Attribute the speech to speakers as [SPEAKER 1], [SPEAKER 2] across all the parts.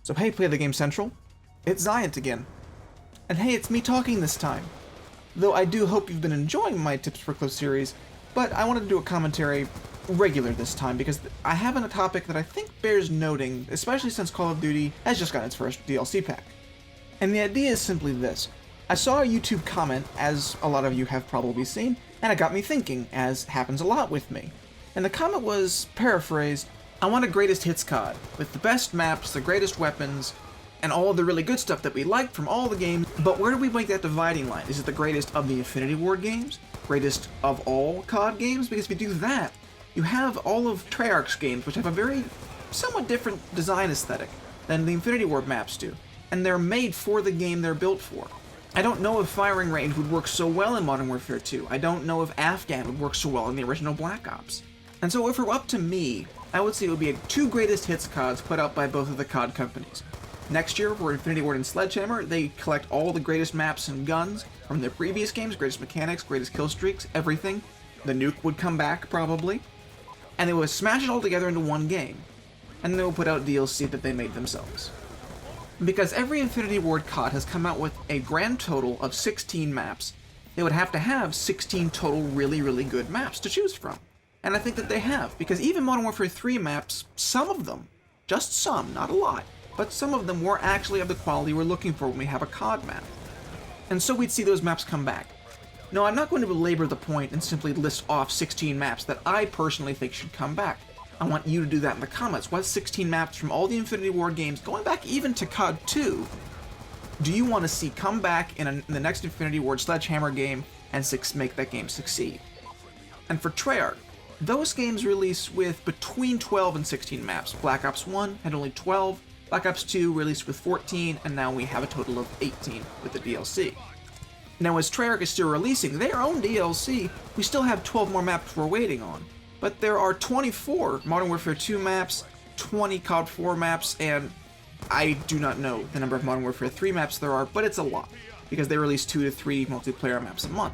[SPEAKER 1] So hey, Play the Game Central, it's Xiant again. And hey, it's me talking this time. Though I do hope you've been enjoying my Tips for Close series, but I wanted to do a commentary regular this time because I have a topic that I think bears noting, especially since Call of Duty has just got its first DLC pack. And the idea is simply this. I saw a YouTube comment, as a lot of you have probably seen, and it got me thinking, as happens a lot with me. And the comment was, paraphrased, I want a greatest hits COD, with the best maps, the greatest weapons, and all of the really good stuff that we like from all the games, but where do we make that dividing line? Is it the greatest of the Infinity Ward games? Greatest of all COD games? Because if you do that, you have all of Treyarch's games, which have a very somewhat different design aesthetic than the Infinity Ward maps do, and they're made for the game they're built for. I don't know if firing range would work so well in Modern Warfare 2. I don't know if Afghan would work so well in the original Black Ops. And so if it were up to me, I would say it would be two greatest hits CODs put out by both of the COD companies. Next year, for Infinity Ward and Sledgehammer, they collect all the greatest maps and guns from their previous games, greatest mechanics, greatest kill streaks, everything. The nuke would come back, probably. And they would smash it all together into one game. And they will put out DLC that they made themselves. Because every Infinity Ward COD has come out with a grand total of 16 maps, they would have to have 16 total really, really good maps to choose from. And I think that they have, because even Modern Warfare 3 maps, some of them, just some, not a lot, but some of them were actually of the quality we're looking for when we have a COD map. And so we'd see those maps come back. No, I'm not going to belabor the point and simply list off 16 maps that I personally think should come back. I want you to do that in the comments. What 16 maps from all the Infinity Ward games, going back even to COD 2, do you want to see come back in the next Infinity Ward Sledgehammer game and make that game succeed? And for Treyarch, those games release with between 12 and 16 maps. Black Ops 1 had only 12, Black Ops 2 released with 14, and now we have a total of 18 with the DLC. Now as Treyarch is still releasing their own DLC, we still have 12 more maps we're waiting on. But there are 24 Modern Warfare 2 maps, 20 COD 4 maps, and I do not know the number of Modern Warfare 3 maps there are, but it's a lot, because they release 2 to 3 multiplayer maps a month.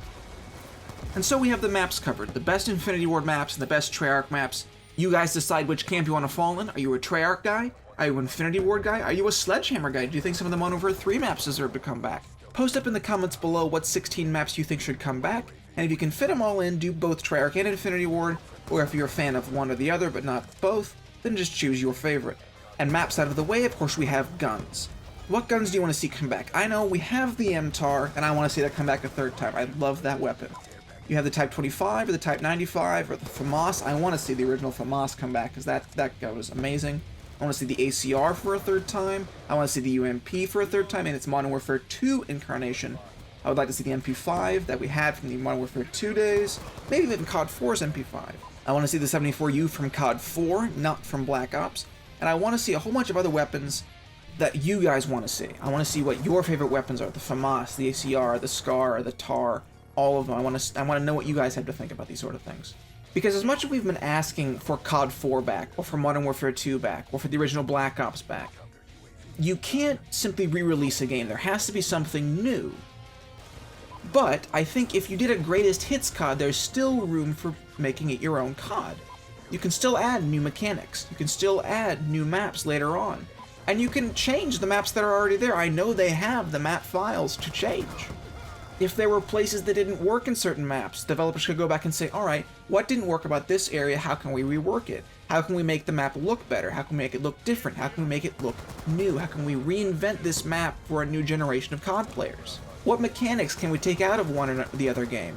[SPEAKER 1] And so we have the maps covered, the best Infinity Ward maps and the best Treyarch maps. You guys decide which camp you want to fall in. Are you a Treyarch guy? Are you an Infinity Ward guy? Are you a Sledgehammer guy? Do you think some of the Modern Warfare 3 maps deserve to come back? Post up in the comments below what 16 maps you think should come back, and if you can fit them all in, do both Treyarch and Infinity Ward, or if you're a fan of one or the other but not both, then just choose your favorite. And maps out of the way, of course, we have guns. What guns do you want to see come back? I know we have the MTAR, and I want to see that come back a third time. I love that weapon. You have the Type 25, or the Type 95, or the FAMAS. I want to see the original FAMAS come back, because that guy was amazing. I want to see the ACR for a third time. I want to see the UMP for a third time in its Modern Warfare 2 incarnation. I would like to see the MP5 that we had from the Modern Warfare 2 days. Maybe even COD 4's MP5. I want to see the 74U from COD 4, not from Black Ops. And I want to see a whole bunch of other weapons that you guys want to see. I want to see what your favorite weapons are. The FAMAS, the ACR, the SCAR, the TAR, all of them. I want to know what you guys have to think about these sort of things. Because as much as we've been asking for COD 4 back, or for Modern Warfare 2 back, or for the original Black Ops back, you can't simply re-release a game. There has to be something new. But I think if you did a greatest hits COD, there's still room for making it your own COD. You can still add new mechanics. You can still add new maps later on. And you can change the maps that are already there. I know they have the map files to change. If there were places that didn't work in certain maps, developers could go back and say, alright, what didn't work about this area? How can we rework it? How can we make the map look better? How can we make it look different? How can we make it look new? How can we reinvent this map for a new generation of COD players? What mechanics can we take out of one or the other game?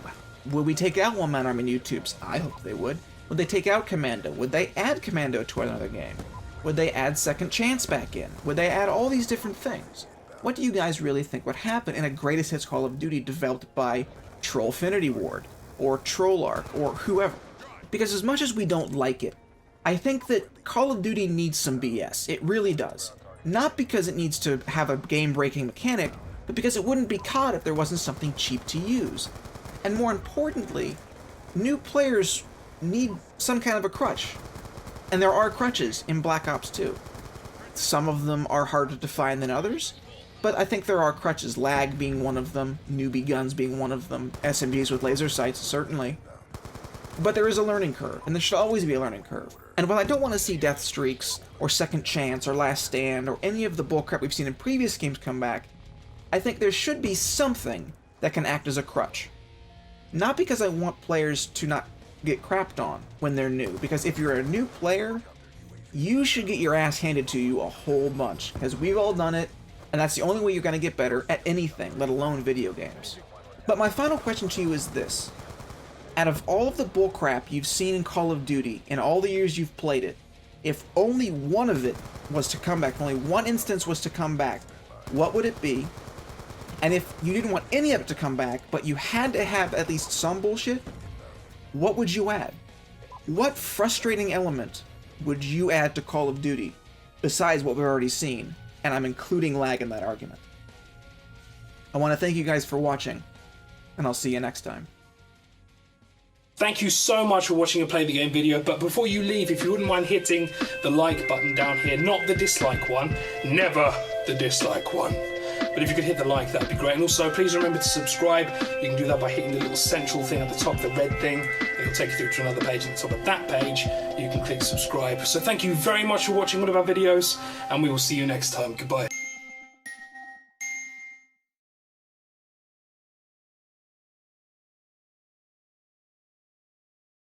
[SPEAKER 1] Would we take out one-man army noob tubes? I hope they would. Would they take out Commando? Would they add Commando to another game? Would they add Second Chance back in? Would they add all these different things? What do you guys really think would happen in a greatest hits Call of Duty developed by Trollfinity Ward, or Trollarch, or whoever? Because as much as we don't like it, I think that Call of Duty needs some BS. It really does. Not because it needs to have a game-breaking mechanic, but because it wouldn't be COD if there wasn't something cheap to use. And more importantly, new players need some kind of a crutch. And there are crutches in Black Ops 2. Some of them are harder to find than others, but I think there are crutches, lag being one of them, newbie guns being one of them, SMGs with laser sights, certainly. But there is a learning curve, and there should always be a learning curve. And while I don't want to see death streaks, or second chance, or last stand, or any of the bullcrap we've seen in previous games come back, I think there should be something that can act as a crutch. Not because I want players to not get crapped on when they're new, because if you're a new player, you should get your ass handed to you a whole bunch, because we've all done it, and that's the only way you're going to get better at anything, let alone video games. But my final question to you is this. Out of all of the bullcrap you've seen in Call of Duty, in all the years you've played it, if only one of it was to come back, if only one instance was to come back, what would it be? And if you didn't want any of it to come back, but you had to have at least some bullshit, what would you add? What frustrating element would you add to Call of Duty, besides what we've already seen? And I'm including lag in that argument. I want to thank you guys for watching, and I'll see you next time.
[SPEAKER 2] Thank you so much for watching a Play the Game video, but before you leave, if you wouldn't mind hitting the like button down here, not the dislike one, never the dislike one. But if you could hit the like, that'd be great. And also, please remember to subscribe. You can do that by hitting the little central thing at the top, the red thing. It'll take you through to another page. At the top of that page, you can click subscribe. So thank you very much for watching one of our videos, and we will see you next time. Goodbye.